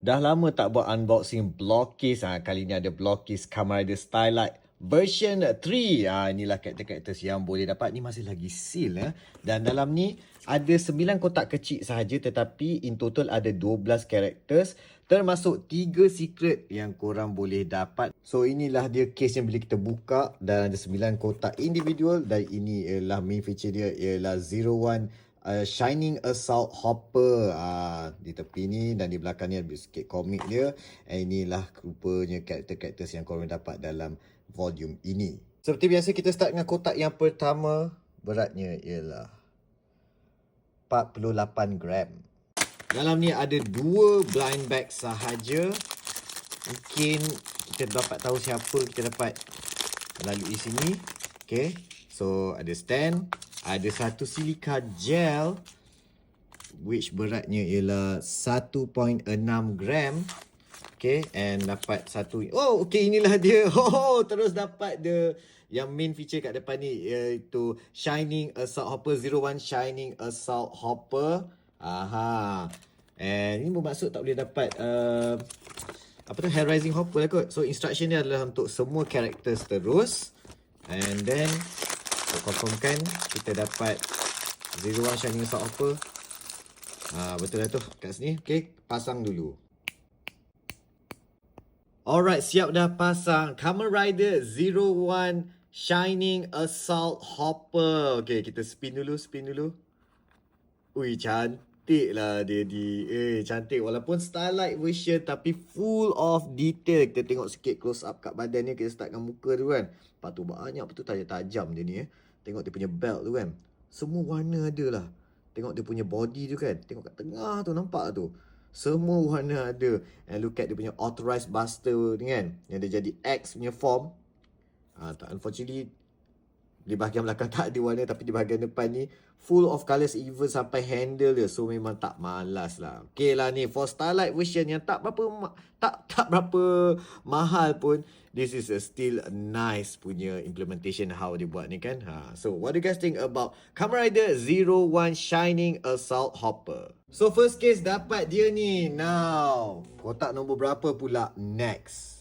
Dah lama tak buat unboxing Blockis. Kali ni ada Blockis Kamen Rider Starlight version 3. Inilah karakter-karakter yang boleh dapat. Ni masih lagi seal. Dan dalam ni ada 9 kotak kecil sahaja, tetapi in total ada 12 karakter, termasuk 3 secret yang korang boleh dapat. So inilah dia case yang bila kita buka, dan ada 9 kotak individual. Dan ini ialah main feature dia, ialah 01 Shining Assault Hopper di tepi ni, dan di belakang ni ada sikit komik dia. Inilah rupanya karakter-karakter yang korang dapat dalam volume ini. Seperti biasa, kita start dengan kotak yang pertama. Beratnya ialah 48 gram. Dalam ni ada 2 blind bag sahaja. Mungkin kita dapat tahu siapa kita dapat melalui sini. Okay, so ada stand, ada satu silika gel which beratnya ialah 1.6 gram. Okay, and dapat satu. Oh, okay, inilah dia. Oh, terus dapat dia yang main feature kat depan ni, iaitu Shining Assault Hopper 01 Shining Assault Hopper. And ini bermaksud tak boleh dapat apa tu, Hell Rising Hopper lah kot. So instruction dia adalah untuk semua karakter terus. And then confirmkan kita dapat 01 Shining Assault Hopper. Betul lah tu kat sini. Okay, pasang dulu. Alright, siap dah pasang Kamen Rider 01 Shining Assault Hopper. Okay, kita spin dulu. Ui, cantik lah dia di. Cantik. Walaupun Starlight version, tapi full of detail. Kita tengok sikit close up kat badan ni. Kita start dengan muka tu kan. Lepas tu banyak betul tajam dia ni. Tengok dia punya belt tu kan. Semua warna ada lah. Tengok dia punya body tu kan. Tengok kat tengah tu, nampak tu. Semua warna ada. And look at dia punya authorized buster ni kan. Yang dia jadi X punya form. Unfortunately, di bahagian belakang tak ada warna, tapi di bahagian depan ni full of colours, even sampai handle dia. So memang tak malas lah. Okay lah ni, for Starlight version yang tak berapa mahal pun, this is still a nice punya implementation how dia buat ni kan. So what do you guys think about Kamen Rider 01 Shining Assault Hopper? So first case dapat dia ni. Now, kotak nombor berapa pula next?